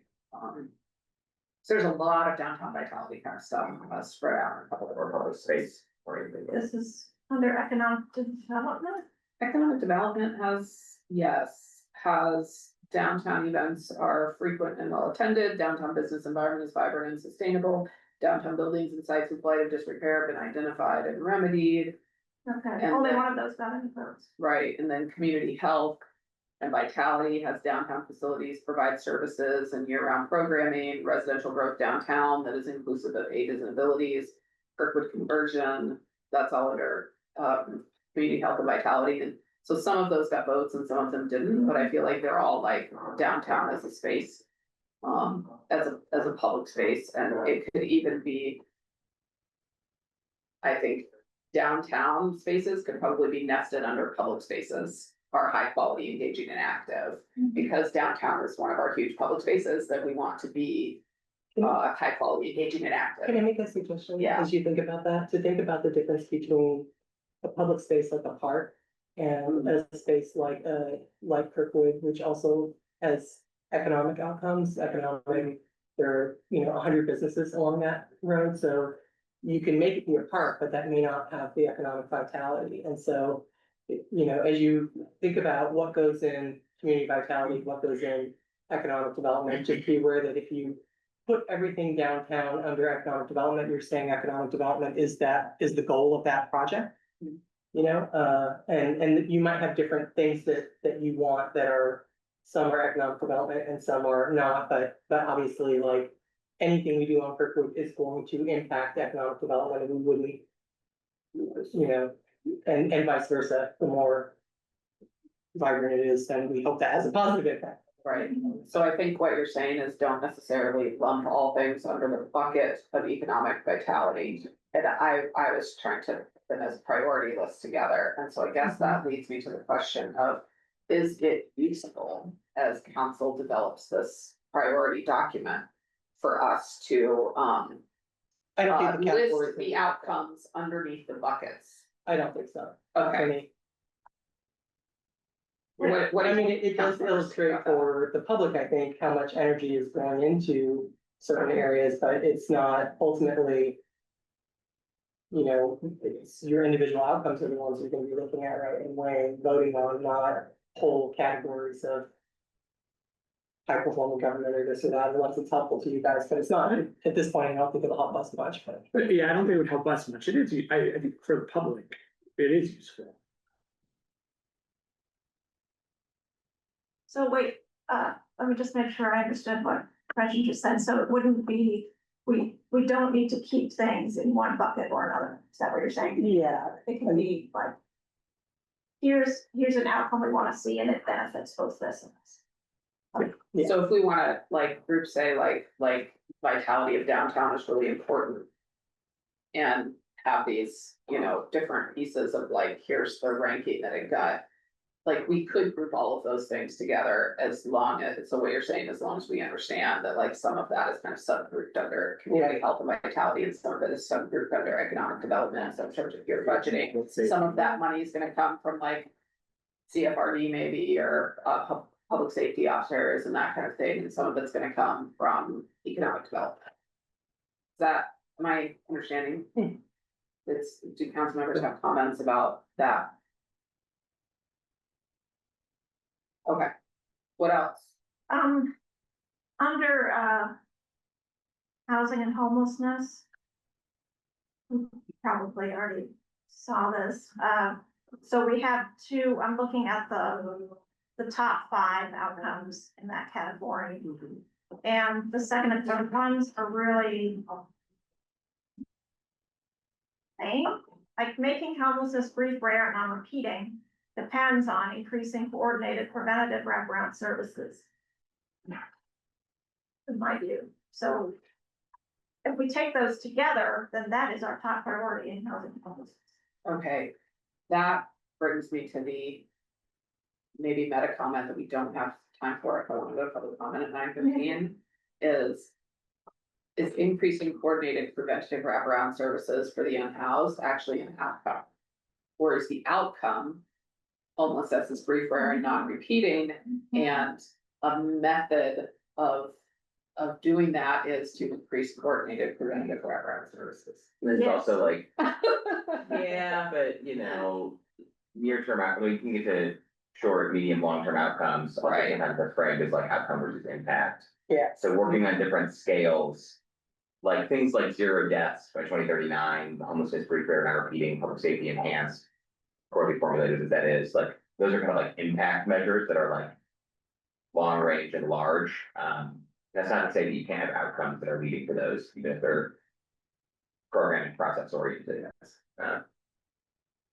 So there's a lot of downtown vitality kind of stuff spread out in a couple of or public space or anything. this is under economic development. Economic development has, yes, has downtown events are frequent and well attended, downtown business environment is vibrant and sustainable. Downtown buildings and sites with blight or disrepair have been identified and remedied, Okay, And only then- one of those got any votes. right, and then community health. And vitality has downtown facilities, provide services and year-round programming, residential growth downtown that is inclusive of ages and abilities. Kirkwood conversion, that's all under community health and vitality, and so some of those got votes and some of them didn't, but I feel like they're all like downtown as a space. As a public space, and it could even be. I think downtown spaces could probably be nested under public spaces are high quality, engaging and active. Because downtown is one of our huge public spaces that we want to be high quality, engaging and Can I active. make a suggestion? Yeah. As you think about that, to think about the difference between a public space like a park and a space like Kirkwood, which also has economic outcomes, there are, 100 businesses along that road, so you can make it be a park, but that may not have the economic vitality, and so, as you think about what goes in community vitality, what goes in economic development, just be aware that if you put everything downtown under economic development, you're saying economic development is the goal of that project. And you might have different things that you want that are, some are economic development and some are not, but obviously, like, anything we do on Kirkwood is going to impact economic development, and we wouldn't, and vice versa, the more vibrant it is, then we hope that has a positive impact. Right, so I think what you're saying is don't necessarily lump all things under the bucket of economic vitality. And I was trying to put them as a priority list together, and so I guess that leads me to the question of. Is it useful as council develops this priority document for us to I don't think the categories. list the outcomes underneath the buckets. I don't think so. Okay. For me. What I do mean, you it does think illustrate about that? for the public, I think, how much energy is going into certain areas, but it's not ultimately. You know, it's your individual outcomes are the ones you're gonna be looking at, right, and weighing, voting on, not whole categories of. High performing government or this or that, unless it's helpful to you guys, but it's not, at this point, I don't think it'll help us much, but. But yeah, I don't think it would help us much. It is, I think for the public, it is useful. So wait, let me just make sure I understood what Gretchen just said, so it wouldn't be, we don't need to keep things in one bucket or another, is that what you're saying? Yeah. It can be like. Here's an outcome we wanna see and it benefits both this and this. Yeah. So if we wanna like group say like vitality of downtown is really important. And have these, you know, different pieces of like, here's the ranking that it got. Like, we could group all of those things together as long as, so what you're saying, as long as we understand that like some of that is kind of subgrouped under community health and vitality. And some of it is subgrouped under economic development, so in terms of your budgeting, some of that money is gonna come from like. CFRD maybe, or public safety officers and that kind of thing, and some of it's gonna come from economic development. Is that, am I understanding? Do council members have comments about that? Okay, what else? Under, housing and homelessness. You probably already saw this, so we have two, I'm looking at the top 5 outcomes in that category. And the second and third ones are really. Like making homelessness brief, rare, and non-repeating depends on increasing coordinated preventative wraparound services. In my view, so. If we take those together, then that is our top priority in housing and homelessness. Okay, that brings me to the. Maybe meta comment that we don't have time for, if I want to go to public comment at 9:15, is. Is increasing coordinated preventative wraparound services for the unhoused actually an outcome? Or is the outcome homelessness is brief, rare, and non-repeating, and a method of doing that is to increase coordinated preventative wraparound services? There's Yes. also like, yeah, but you know, near term, we can get to short, medium, long term outcomes. Also, Right. sometimes they're framed as like outcome versus impact. Yeah. So working on different scales, like things like 0 deaths by 2039, homelessness brief, rare, not repeating, public safety enhanced, poorly formulated as that is, like those are kind of like impact measures that are like long range and large. That's not to say that you can't have outcomes that are leading to those, even if they're programming process oriented.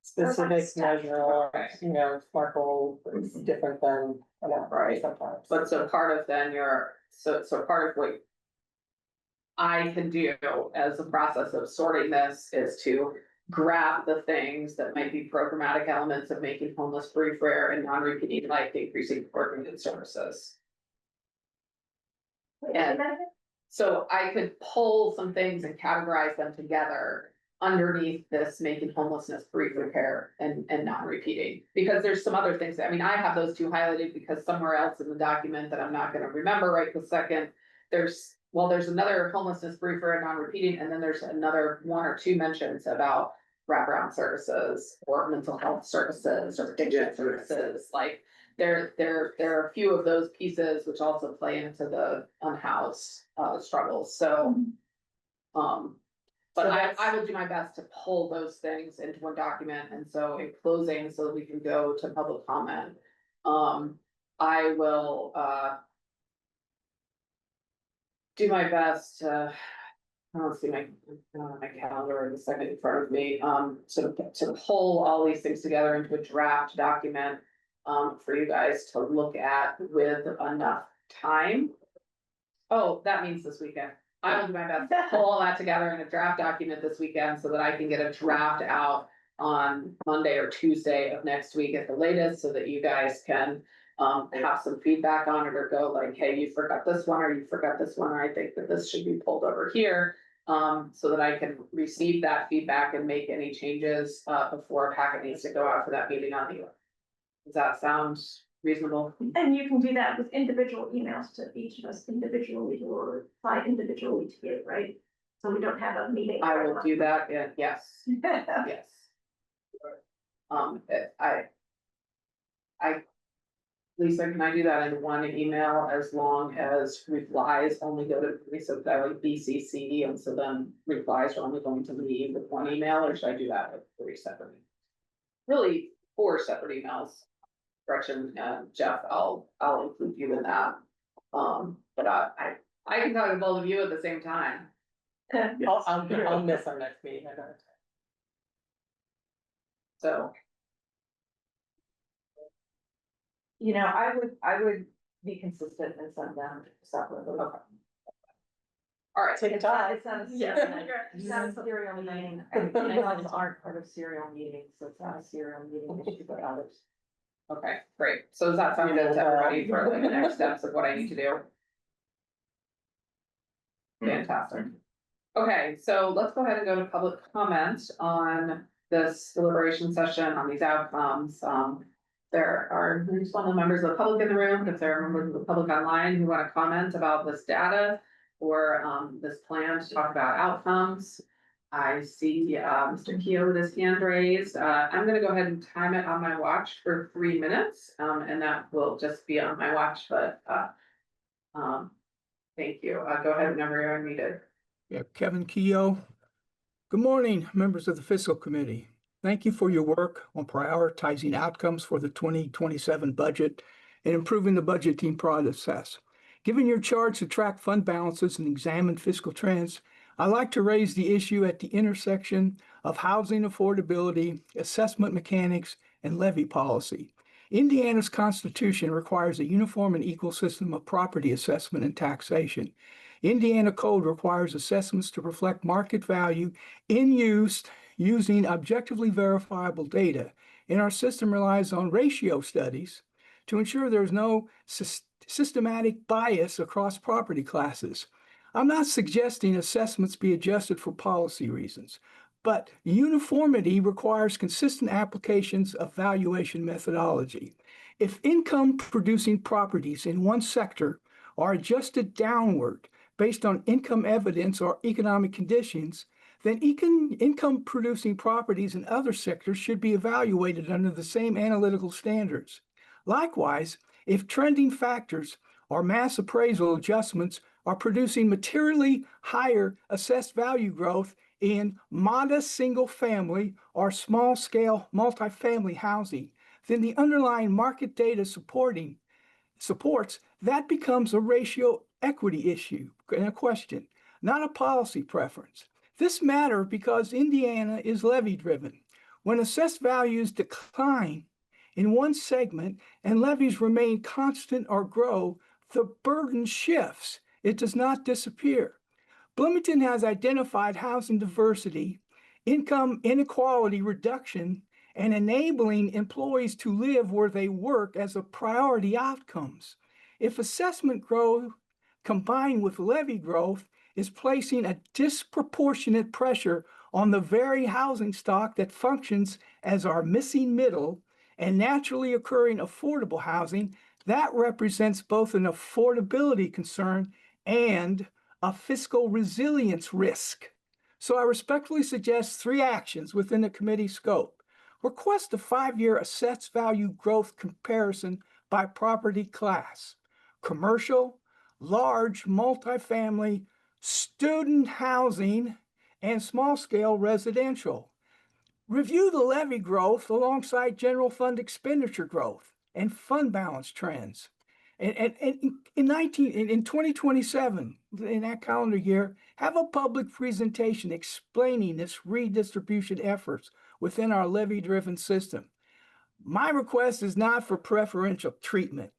Specific measure, Okay. you know, SMART goal is different than an Right. sometimes. But so part of then so part of what. I can do as a process of sorting this is to grab the things that might be programmatic elements of making homeless brief, rare, and non-repeating, like increasing coordinated services. And so I could pull some things and categorize them together underneath this making homelessness brief, repair, and non-repeating. Because there's some other things, I mean, I have those 2 highlighted because somewhere else in the document that I'm not gonna remember right this second, there's another homelessness briefer and non-repeating, and then there's another 1 or 2 mentions about wraparound services or mental health services or addiction services, like. There are a few of those pieces which also play into the unhoused struggles, so. But I will do my best to pull those things into one document, and so in closing, so that we can go to public comment. I will do my best to. I don't see my calendar in a second in front of me, to pull all these things together into a draft document. For you guys to look at with enough time. Oh, that means this weekend. I will do my best to pull all that together in a draft document this weekend so that I can get a draft out on Monday or Tuesday of next week at the latest, so that you guys can have some feedback on it or go like, hey, you forgot this one, or you forgot this one, or I think that this should be pulled over here. So that I can receive that feedback and make any changes, before a packet needs to go out for that meeting on the. Does that sound reasonable? And you can do that with individual emails to each of us individually or by individually to you, right? So we don't have a meeting. I will do that, yeah, yes, yes. Lisa, can I do that in one email as long as replies only go to me, so that I like BCC, and so then replies are only going to me with one email, or should I do that with 3 separate? Really, 4 separate emails. Gretchen and Jeff, I'll include you in that. But I can talk to both of you at the same time, I'll miss our next meeting. I got it. so. You know, I would be consistent and send them separately. Okay. All right, Take your time. It's not a Yeah. serial, it's not a serial meeting, and emails aren't part of serial meetings, so it's not a serial meeting issue for others. okay, great, so does that sound good to everybody for like the next steps of what I need to do? Fantastic. Okay, so let's go ahead and go to public comment on this deliberation session on these outcomes. There are some members of the public in the room, if there are members of the public online who want to comment about this data or this plan to talk about outcomes. I see Mr. Keogh with his hand raised. I'm gonna go ahead and time it on my watch for 3 minutes, and that will just be on my watch, but thank you. Go ahead whenever you're unmuted. Yeah, Kevin Keogh. Good morning, members of the Fiscal Committee. Thank you for your work on prioritizing outcomes for the 2027 budget and improving the budgeting process. Given your charge to track fund balances and examine fiscal trends, I'd like to raise the issue at the intersection of housing affordability, assessment mechanics, and levy policy. Indiana's Constitution requires a uniform and equal system of property assessment and taxation. Indiana Code requires assessments to reflect market value in use using objectively verifiable data, and our system relies on ratio studies to ensure there's no systematic bias across property classes. I'm not suggesting assessments be adjusted for policy reasons, but uniformity requires consistent applications of valuation methodology. If income-producing properties in one sector are adjusted downward based on income evidence or economic conditions, then income-producing properties in other sectors should be evaluated under the same analytical standards. Likewise, if trending factors or mass appraisal adjustments are producing materially higher assessed value growth in modest single-family or small-scale multifamily housing, then the underlying market data supports that becomes a ratio equity issue and a question, not a policy preference. This matters because Indiana is levy-driven. When assessed values decline in one segment and levies remain constant or grow, the burden shifts. It does not disappear. Bloomington has identified housing diversity, income inequality reduction, and enabling employees to live where they work as a priority outcomes. If assessment growth combined with levy growth is placing a disproportionate pressure on the very housing stock that functions as our missing middle and naturally occurring affordable housing, that represents both an affordability concern and a fiscal resilience risk. So I respectfully suggest 3 actions within the committee scope. Request a 5-year assessed value growth comparison by property class: commercial, large multifamily, student housing, and small-scale residential. Review the levy growth alongside general fund expenditure growth and fund balance trends. And in 2027, in that calendar year, have a public presentation explaining this redistribution efforts within our levy-driven system. My request is not for preferential treatment.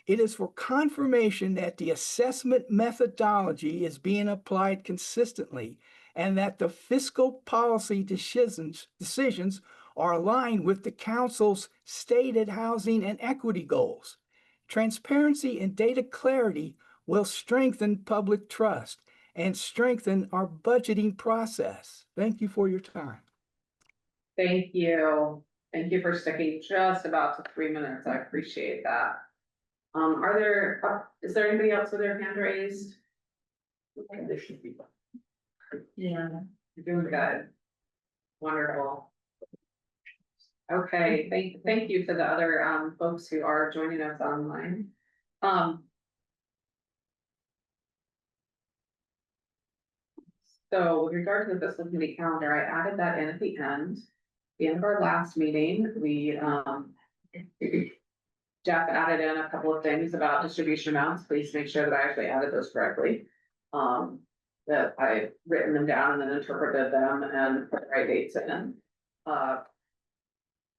It is for confirmation that the assessment methodology is being applied consistently and that the fiscal policy decisions are aligned with the council's stated housing and equity goals. Transparency and data clarity will strengthen public trust, and strengthen our budgeting process. Thank you for your time. Thank you. Thank you for sticking just about to 3 minutes. I appreciate that. Is there anybody else with their hand raised? This should be. Yeah. You're doing good. Wonderful. Okay, thank you to the other folks who are joining us online. So with regard to the fiscal committee calendar, I added that in at the end of our last meeting, we Jeff added in a couple of things about distribution amounts. Please make sure that I actually added those correctly. That I've written them down and then interpreted them and put the right dates in.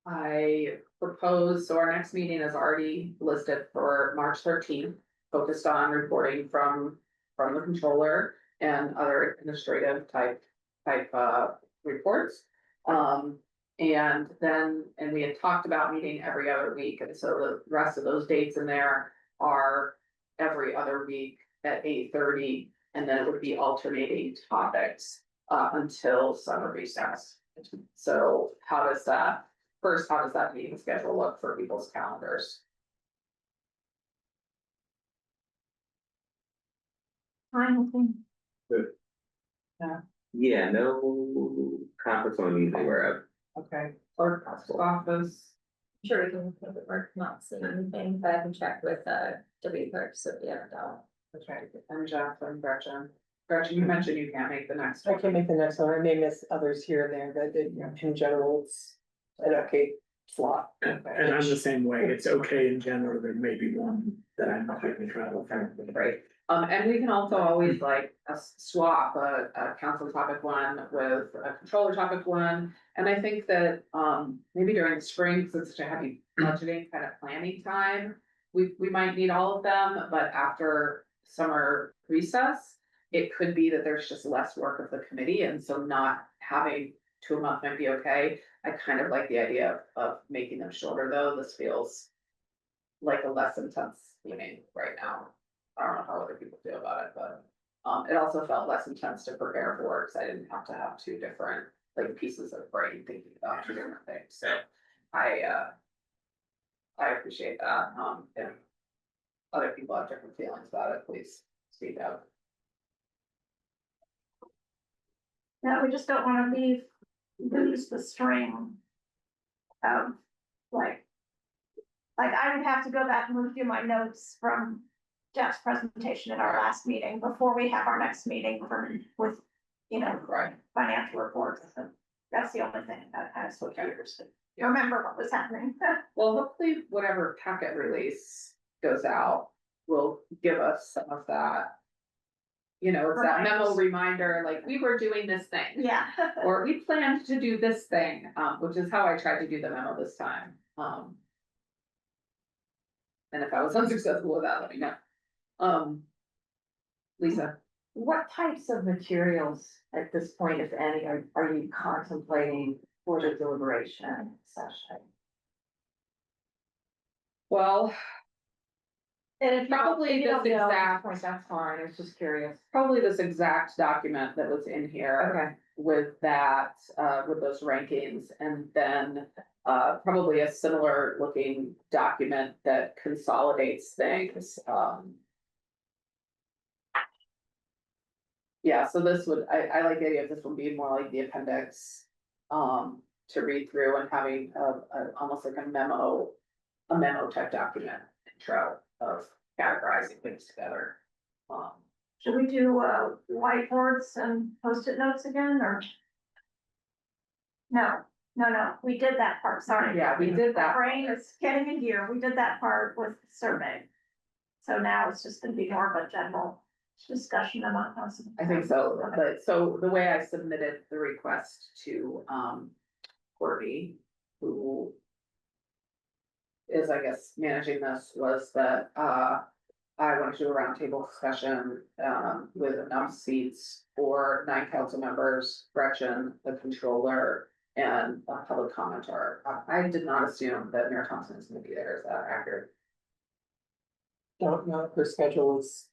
I propose, so our next meeting is already listed for March 13th, focused on reporting from the controller and other administrative type reports. And we had talked about meeting every other week, and so the rest of those dates in there are every other week at 8:30, and then it would be alternating topics until summer recess. So how does that meeting schedule look for people's calendars? Fine. Yeah, no conflicts on these anywhere of. Okay, clerk's office. Sure, we can put the work, not seeing anything, but I can check with W clerk, so we have doubt. Okay, and Jeff and Gretchen. Gretchen, you mentioned you can't make the next I one. can make the next one. I may miss others here and there, but in general, it's an okay slot. And I'm the same way. It's okay in general. There may be one that I'm not going to travel for. Right, and we can also always like swap a council topic one with a controller topic one. And I think that maybe during the spring, because it's such a heavy budgeting kind of planning time, we might need all of them, but after summer recess, it could be that there's just less work of the committee, and so not having 2 a month might be okay. I kind of like the idea of making them shorter, though. This feels like a less intense meeting right now. I don't know how other people feel about it, but it also felt less intense to prepare for, because I didn't have to have 2 different like pieces of brain thinking about 2 different things. So I appreciate that. If other people have different feelings about it, please speak up. Yeah, we just don't wanna lose the string of, like I would have to go back and review my notes from Jeff's presentation at our last meeting before we have our next meeting with, Right. financial reports. That's the only thing that kind of switched gears to remember what was happening. Well, hopefully whatever packet release goes out will give us some of that. It's that memo reminder, like we were doing this thing. Yeah. Or we planned to do this thing, which is how I tried to do the memo this time. And if I was unsuccessful with that, let me know. Lisa. What types of materials at this point, if any, are you contemplating for the deliberation session? Well, And if Probably you don't this know at this exact- point, that's fine, I was just curious. probably this exact document that was in here. Okay. With that, with those rankings, and then probably a similar looking document that consolidates things. Yeah, so this would, I like the idea of this one being more like the appendix, to read through and having almost like a memo type document intro of categorizing things together. Should we do whiteboards and post-it notes again, or? No, we did that part, sorry. Yeah, we did that. Brain is getting in gear, we did that part with survey. So now it's just gonna be more of a general discussion among us. I think so, but so the way I submitted the request to Courtney, who is, I guess, managing this, was that I want to do a roundtable discussion with enough seats for 9 council members, Gretchen, the controller, and a public commenter. I did not assume that Mayor Thompson is gonna be there. Is that accurate? Don't know if her schedule is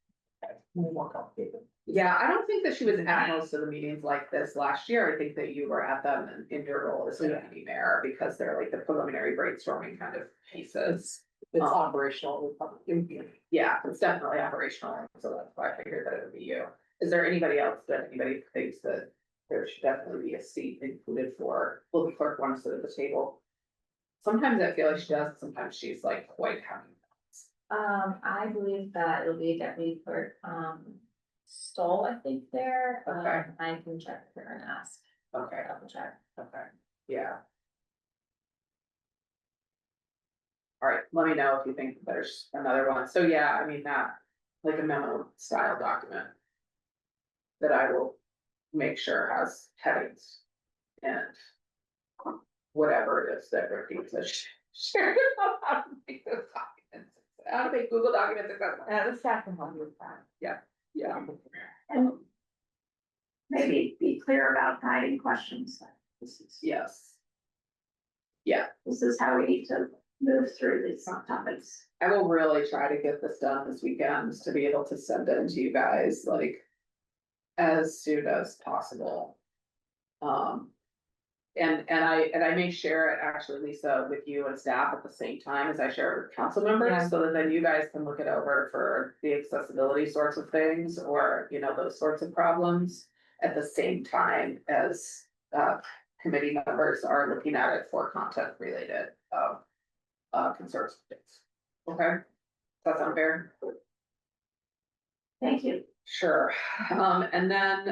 More complicated. Yeah, I don't think that she was at most of the meetings like this last year. I think that you were at them in your role as deputy mayor, because they're like the preliminary brainstorming kind of pieces. It's operational. Yeah, it's definitely operational, so that's why I figured that it would be you. Is there anybody else that anybody thinks that there should definitely be a seat included for, well, the clerk wants to sit at the table? Sometimes I feel like she does, sometimes she's like quite happy. I believe that it'll be deputy clerk, Stoll, I think there. Okay. I can check with her and ask, Okay, double check. okay, yeah. All right, let me know if you think there's another one. So yeah, I mean, that, like a memo style document. That I will make sure has headings and. Whatever it is that Ricky says, share how to make those documents, how to make Google documents accessible. The second one was that. Yeah, And maybe be clear about guiding questions. yes. This is how we need to move through these topics. I will really try to get this done this weekend to be able to send it to you guys like. As soon as possible. And I may share it actually, Lisa, with you and staff at the same time as I share it with council members, Yeah. so that then you guys can look it over for the accessibility sorts of things, or, you know, those sorts of problems. At the same time as, committee members are looking at it for content related, concerns and things. Okay, that sound fair? Thank you. Sure, and then,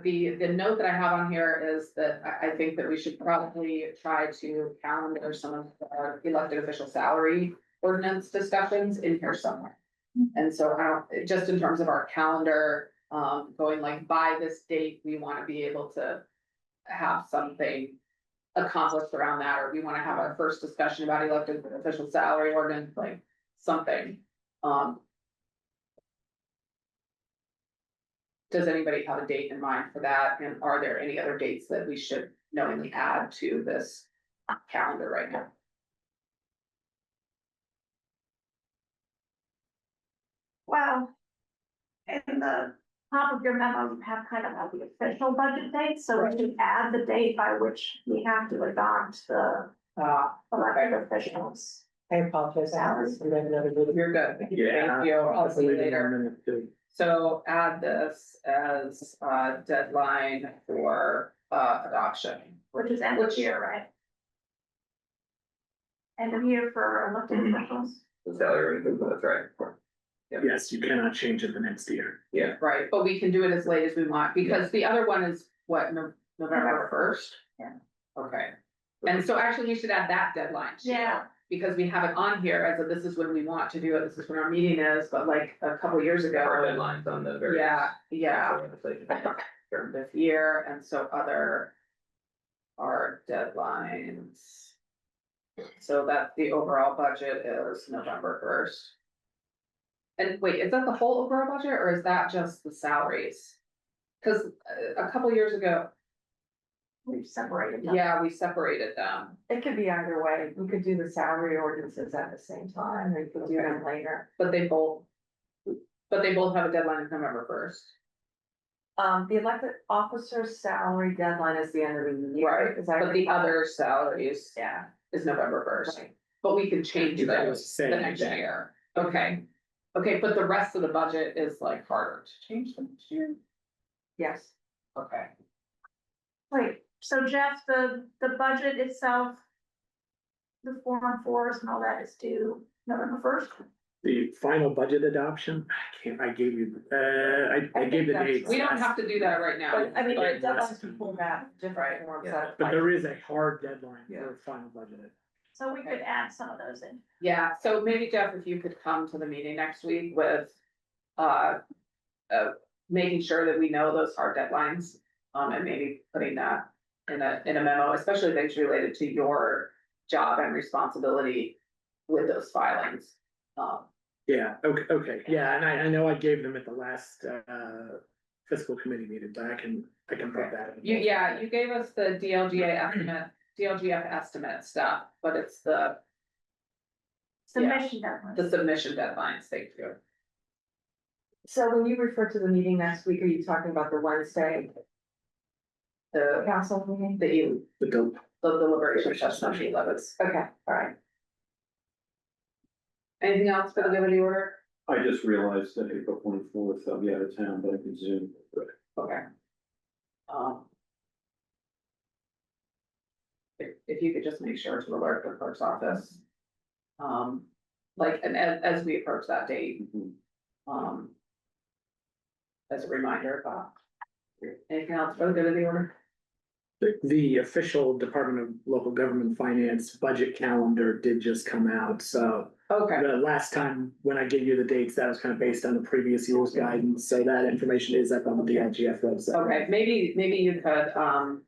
the note that I have on here is that I think that we should probably try to calendar some of our elected official salary ordinance discussions in here somewhere. And so I don't, just in terms of our calendar, going like by this date, we wanna be able to have something accomplished around that, or we wanna have our first discussion about elected official salary ordinance, like something, does anybody have a date in mind for that? And are there any other dates that we should knowingly add to this calendar right now? Well, in the top of your memo, you have kind of the official budget date, so we should add the date by which we have to adopt the elected officials. I apologize. I have another meeting. You're good. Thank you. I'll see you later. So add this as a deadline for adoption. Which is end of year, right? End of year for elected officials. The salary, that's right. Yes, you cannot change it the next year. Right, but we can do it as late as we want, because the other one is what, November 1st? Yeah. Okay, and so actually we should add that deadline too. Yeah. Because we have it on here as a, this is when we want to do it, this is when our meeting is, but like a couple years ago. Our deadlines on the various. Yeah, legislation. this year, and so other are deadlines. So that the overall budget is November 1st. And wait, is that the whole overall budget, or is that just the salaries? Cause a couple years ago, We've separated them. yeah, we separated them, It could be either way. We could do the salary ordinances at the same time, or you could do them later. but they both have a deadline of November 1st. The elected officer's salary deadline is the end of the year. Right, Is that but the right? other salaries Yeah. is November 1st, Right. but we can change Do that those the same next day. year. Okay, but the rest of the budget is like harder to change the next year. Yes. Okay. Wait, so Jeff, the budget itself. The 414s and all that is due November 1st. The final budget adoption, I gave you, I gave the dates. We don't have to do that right now. But I mean, But- it does before that, different forms that. But there is a hard deadline Yeah. for final budget. So we could add some of those in. Yeah, so maybe Jeff, if you could come to the meeting next week with, making sure that we know those hard deadlines, and maybe putting that in a memo, especially things related to your job and responsibility with those filings. Yeah, okay, yeah, and I know I gave them at the last, fiscal committee meeting, but I can put that. in. You gave us the DLGF estimate stuff, but it's the Submission deadline. submission deadlines, thank you. So when you refer to the meeting next week, are you talking about the Wednesday The, council meeting? the The deliberation session on the 11th. Okay, all right. Anything else for the good of the order? I just realized that April 24th, I'll be out of town, but I can zoom. Okay. Um. If you could just make sure to alert the clerk's office. Like, and as we approach that date, um. As a reminder about. Anything else for the good of the order? The official Department of Local Government Finance budget calendar did just come out, so. Okay, The last time when I gave you the dates, that was kind of based on the previous year's guidance, so that information is up on the IGF website. okay, maybe you could,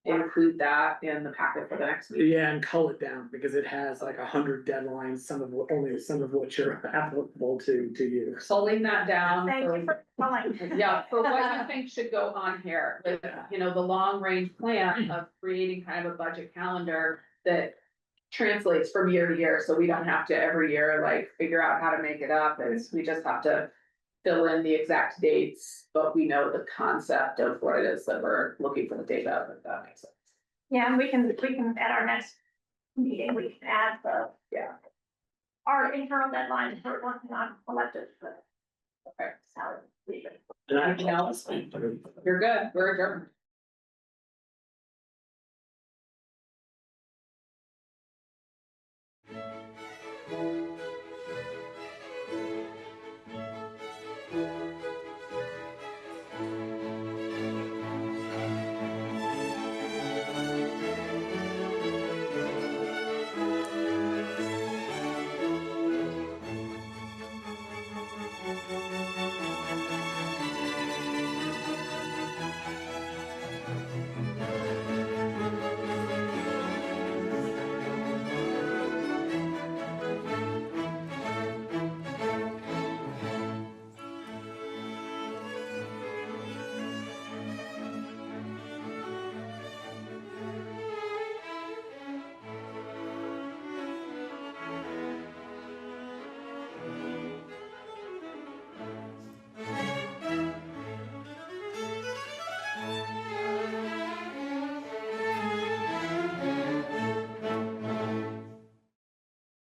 include that in the packet for the next meeting. Yeah, and cull it down, because it has like 100 deadlines, only some of which are applicable to you. Pulling that down. Thank for- you for calling. Yeah, for what you think should go on here, with, you know, the long range plan of creating kind of a budget calendar that. Translates from year to year, so we don't have to every year like figure out how to make it up, we just have to. Fill in the exact dates, but we know the concept of what it is that we're looking for the data of, if that makes sense. Yeah, and we can, at our next meeting, we can add Yeah. our internal deadlines for working on elected. Okay. Salary. And I- Anything else? You're good, we're adjourned.